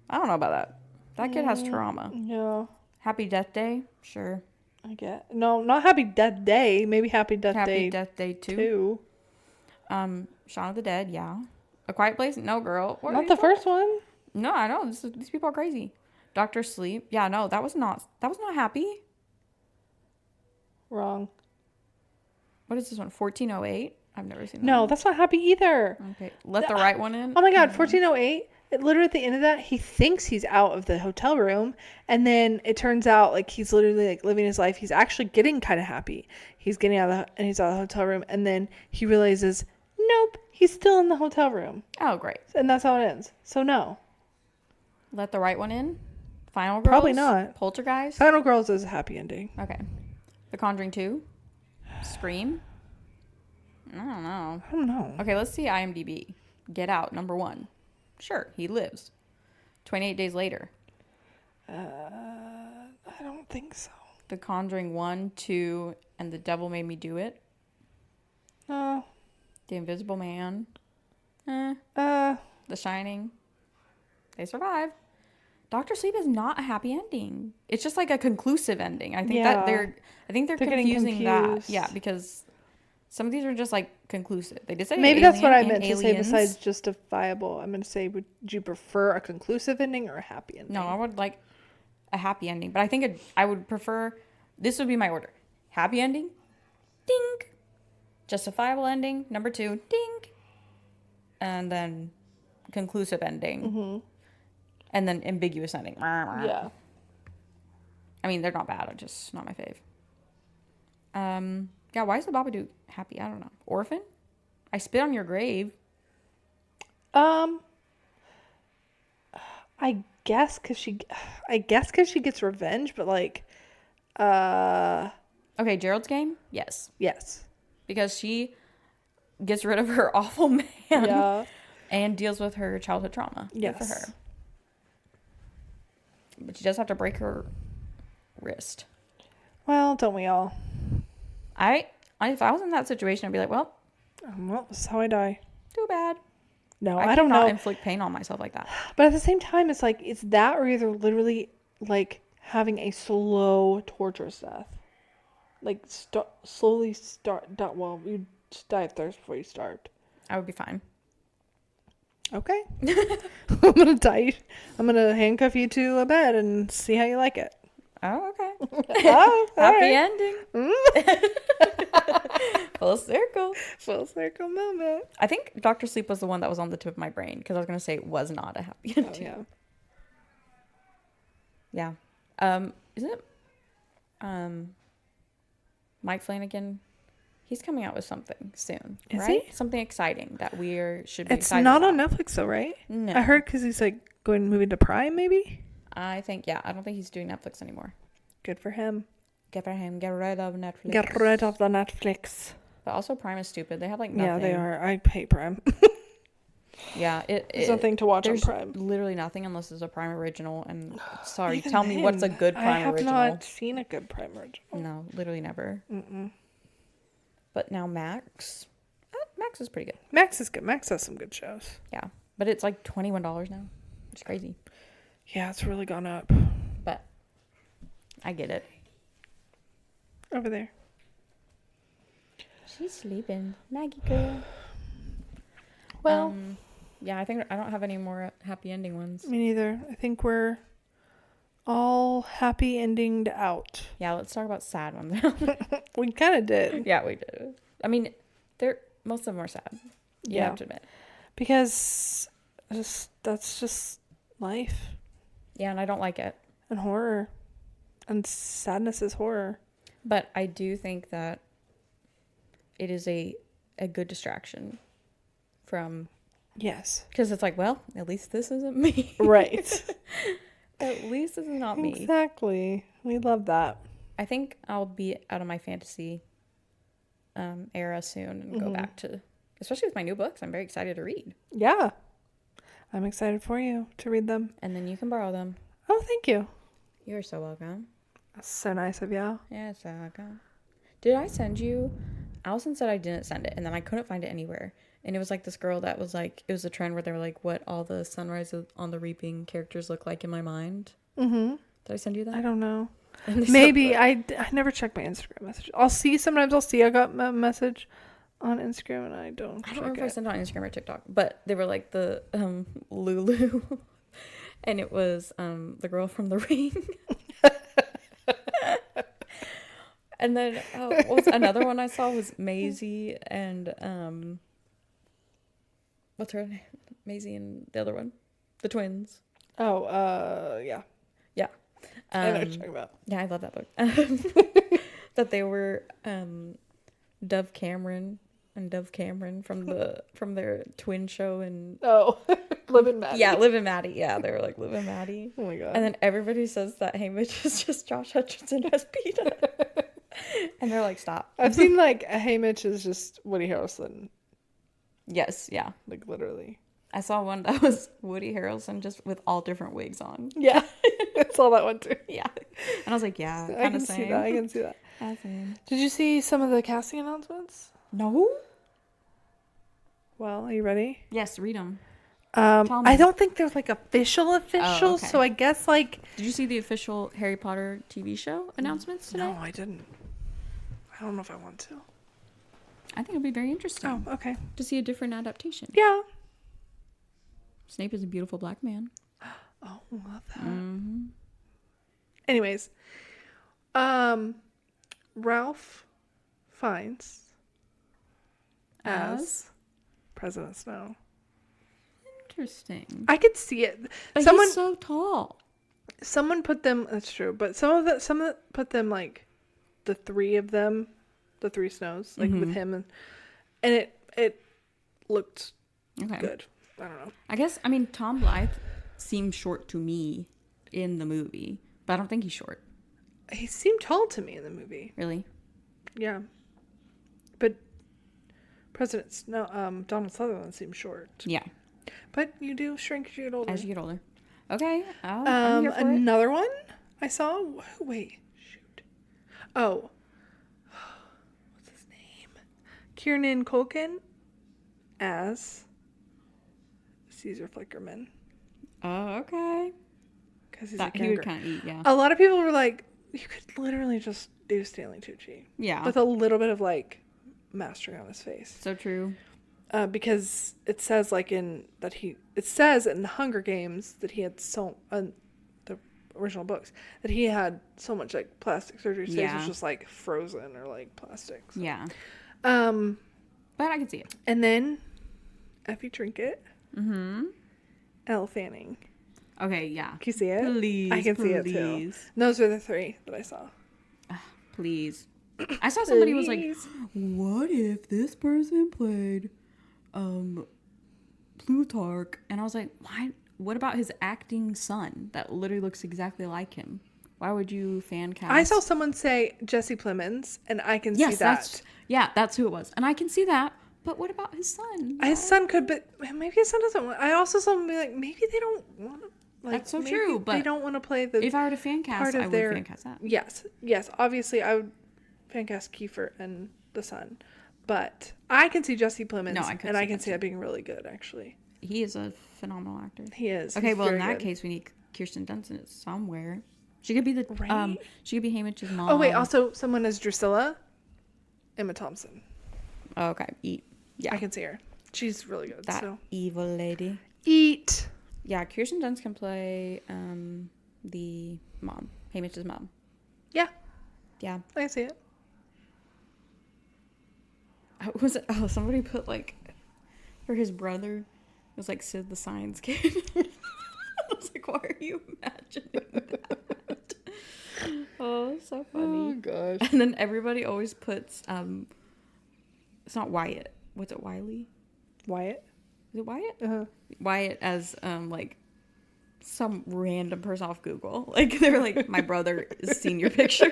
I don't know about that. That kid has trauma. Yeah. Happy Death Day? Sure. I get. No, not Happy Death Day. Maybe Happy Death Day. Happy Death Day 2. Shaun of the Dead, yeah. A Quiet Place? No, girl. Not the first one. No, I know. These people are crazy. Doctor Sleep? Yeah, no, that was not happy. Wrong. What is this one? 1408? I've never seen that. No, one. That's not happy either. Okay. Let the right one in. Oh my God, 1408. literally at the end of that, he thinks he's out of the hotel room, and then it turns out like he's literally like living his life. He's actually getting kind of happy. He's getting and he's out of the hotel room, and then he realizes, nope, he's still in the hotel room. Oh, great. And that's how it ends. So no. Let the right one in? Final Girls? Probably not. Poltergeist? Final Girls is a happy ending. Okay. The Conjuring 2? Scream? I don't know. Okay, let's see IMDb. Get Out, number 1. Sure, he lives. 28 Days Later. I don't think so. The Conjuring 1, 2, and The Devil Made Me Do It. No. The Invisible Man. The Shining. They survive. Doctor Sleep is not a happy ending. It's just like a conclusive ending. I think that they're confusing that. Yeah, because some of these are just like conclusive. They just say maybe that's what I meant to say. Aliens. Besides justifiable, I'm going to say, would you prefer a conclusive ending or a happy ending? No, I would like a happy ending, but I think I would prefer. This would be my order: happy ending, ding; justifiable ending, number 2, ding; and then conclusive ending, and then ambiguous ending. Yeah. I mean, they're not bad. It's just not my fave. Yeah, why is the Babadook happy? I don't know. Orphan? I Spit on Your Grave. I guess because she gets revenge, but like, Okay, Gerald's Game? Yes. yes. Because she gets rid of her awful man. Yeah. And deals with her childhood trauma. Yes. Good for her. But she does have to break her wrist. Well, don't we all? If I was in that situation, I'd be like, well, this is how I die. too bad. No, I don't know. Inflict pain on myself like that. But at the same time, it's like, it's that or either literally like having a slow, torturous death. Like, slowly start. Well, you die of thirst before you start. I would be fine. Okay. I'm gonna handcuff you to a bed and see how you like it. Oh, okay. Happy ending. Full circle. Full circle moment. I think Dr. Sleep was the one that was on the tip of my brain because I was going to say it was not a happy ending. Oh, yeah. Isn't it Mike Flanagan? He's coming out with something soon, Is right? he? Something exciting that should be It's excited not about. on Netflix though, right? No. I heard because he's like moving to Prime maybe. I think, yeah. I don't think he's doing Netflix anymore. Good for him. Good for him. Get rid of Netflix. Get rid of the Netflix. But also Prime is stupid. They have like nothing. Yeah, they are. I hate Prime. Yeah, there's nothing to watch on there's Prime. Literally nothing unless it's a Prime original. And sorry, Even tell me what's a good Prime original. I have not seen a good Prime original. No, literally never. Mm-mm. But now Max. Max is pretty good. Max is good. Max has some good shows. Yeah, but it's like $21 now. It's crazy. Yeah, it's really gone up. But I get it. Over there. She's sleeping. Maggie girl. Well, yeah, I think I don't have any more happy ending ones. me neither. I think we're all happy endinged out. Yeah, let's talk about sad ones. We kind of did. Yeah, we did. I mean, most of them are sad. You have to admit. Because that's just life. Yeah, and I don't like it. And horror. And sadness is horror. But I do think that it is a good distraction from... Yes. Because it's like, well, at least this isn't me. Right. At least this is not me. Exactly. We love that. I think I'll be out of my fantasy era soon and go back to... Especially with my new books. I'm very excited to read. Yeah. I'm excited for you to read them. And then you can borrow them. Oh, thank you. You're so welcome. That's so nice of you. Yeah, so welcome. Did I send you... Allison said I didn't send it, and then I couldn't find it anywhere. And it was like this girl that was like... It was a trend where they were like, what all the Sunrise on the Reaping characters look like in my mind. Mm-hmm. Did I send you that? I don't know. Maybe. I never check my Instagram message. Sometimes I'll see I got a message on Instagram and I don't remember if I sent it on Instagram or TikTok, but they were like the Lulu, and it was the girl from The Ring. And then what was another one I saw was Maisie and what's her name? Maisie and the other one. The twins. Oh, yeah. Yeah. I know what you're talking about. Yeah, I love that book. That they were Dove Cameron and Dove Cameron from their twin show and Oh, Liv and Maddie. yeah, Liv and Maddie. Yeah, they were like Liv and Maddie. Oh my god. And then everybody says that Haymitch is just Josh Hutcherson as Peter. And they're like, stop. I've seen like a Hey Mitch is just Woody Harrelson. Yes, yeah. Like literally. I saw one that was Woody Harrelson just with all different wigs on. Yeah. I saw that one too. Yeah. And I was like, yeah, I kind can of see same. that. I can see that. Same. Did you see some of the casting announcements? No. Well, are you ready? Yes, read them. I don't think they're like official, Oh, okay. so I guess like. Did you see the official Harry Potter TV show announcements today? No, I didn't. I don't know if I want to. I think it'll be very interesting. Oh, okay. To see a different adaptation. Yeah. Snape is a beautiful black man. Oh, love that. Mm-hmm. Anyways, Ralph Fiennes as President Snow. Interesting. I could see it. But he's so tall. Someone put them. That's true, but some put them like the three of them, the three Snows, like with him, and it looked good. I don't know. I guess Tom Blythe seemed short to me in the movie, but I don't think he's short. He seemed tall to me in the movie. Really? Yeah, but President Snow, Donald Sutherland seemed short. Yeah. But you do shrink as you get older. As you get older. Okay. I'm here for another one I saw. Wait, shoot. Oh, what's his name? Kieran Culkin as Caesar Flickerman. Oh, okay. Because he's he would kind of eat, yeah. A lot of people were like, you could literally just do Stanley Tucci. Yeah. With a little bit of like mastering on his face. So true. Because it says it says in Hunger Games that he had the original books that he had so much like plastic surgery. His face was just like frozen or like plastic. So. Yeah. But I can see it. And then Effie Trinket. Mm-hmm. Elle Fanning. Okay, yeah. Can you see it? Please, I can see it too. And those are the three that I saw. Please. I saw somebody was like, what if this person played Plutarch? And I was like, why? What about his acting son that literally looks exactly like him? Why would you fan cast? I saw someone say Jesse Plemons, and I can see that. That's who it was. And I can see that. But what about his son? His son could, but maybe his son doesn't want. I also saw him be like, maybe they don't want to. Like, that's so true, but they don't want to play the. If I were to fan cast, I would fan cast that. Yes. Obviously, I would fan cast Kiefer and the son, but I can see Jesse Plemons. No, I can see that being really good. Actually, he is a phenomenal actor. He is. Okay, well, in that case, we need Kirsten Dunst somewhere. She could be she could be Haymitch's mom. Oh wait, also someone as Drusilla, Emma Thompson. Oh, okay, yeah, I can see her. She's really good. That evil lady. Yeah, Kirsten Dunst can play the mom, Haymitch's mom. Yeah, I see it. Was it? Oh, somebody put like for his brother. It was like Sid the Science Kid. I was like, why are you imagining that? Oh, so funny. Oh gosh. And then everybody always puts it's not Wyatt. What's it? Wiley? Wyatt? Is it Wyatt? Uh-huh. Wyatt as like some random person off Google. Like they're like my brother's senior picture.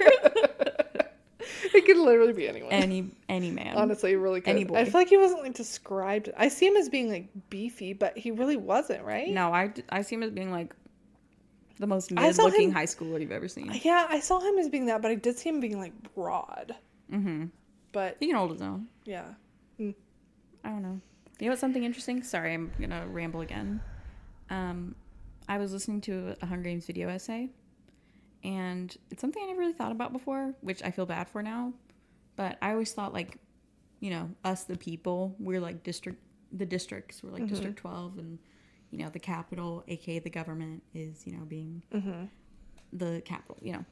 It could literally be anyone. Any man. Honestly, really could. Any boy. I feel like he wasn't like described. I see him as being like beefy, but he really wasn't, right? No, I see him as being like the most mid-looking high schooler you've ever seen. Yeah, I saw him as being that, but I did see him being like broad. Mm-hmm. But he can hold his own. Yeah. I don't know. You know what's something interesting? Sorry, I'm gonna ramble again. I was listening to a Hunger Games video essay, and it's something I never really thought about before, which I feel bad for now. But I always thought like, you know, us the people, we're like the districts, we're like District 12, and you know the capital, aka the government, is being the capital, And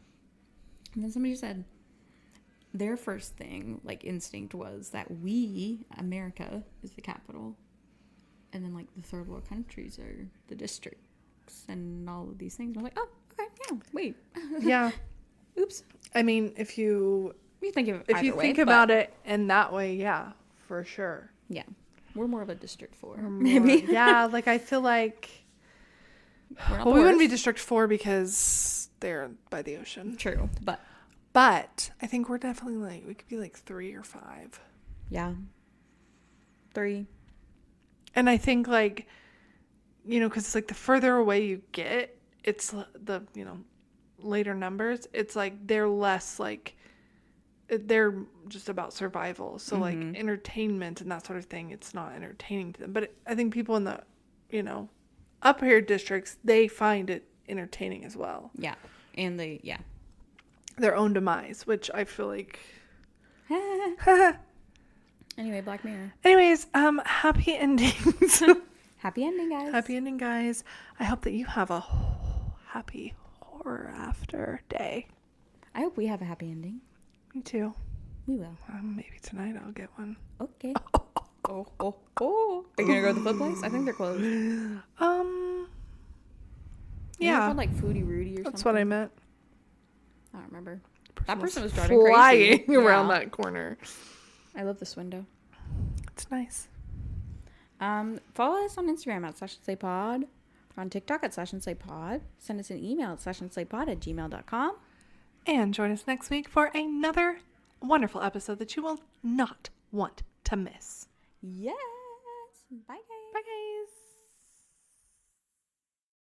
then somebody said their first thing, like instinct, was that we, America, is the capital. And then, like, the third world countries are the districts and all of these things. And I'm like, oh, okay, yeah, wait. Yeah. Oops. I mean, if you think of it if you either think way, about it in that way, yeah, for sure. Yeah. We're more of a District 4, Maybe. Yeah, like, I feel like... We're not Well, the we wouldn't be worst. District 4 because they're by the ocean. True, but... But I think we're definitely, like, we could be, like, 3 or 5. Yeah. 3. And I think, like, you know, because, like, the further away you get, it's the, you know, later numbers, it's, like, they're less, like, they're just about survival. So, like, entertainment and that sort of thing, it's not entertaining to them. But I think people in the, you know, upper here districts, they find it entertaining as well. Yeah. And Their own demise, which I feel like... Anyway, Black Mirror. Anyways, happy endings. Happy ending, guys. Happy ending, guys. I hope that you have a happy horror after day. I hope we have a happy ending. Me too. We will. Maybe tonight I'll get one. Okay. Oh. Are you gonna go to the food place? I think they're closed. Yeah. Called, like, Foodie Rudy or something. That's what I meant. I don't remember. That person was driving flying crazy. around that corner. I love this window. It's nice. Follow us on Instagram at Slash&Slay Pod. On TikTok at Slash&Slay Pod. Send us an email at slashandslaypod@gmail.com. And join us next week for another wonderful episode that you will not want to miss. Yes. Bye, guys.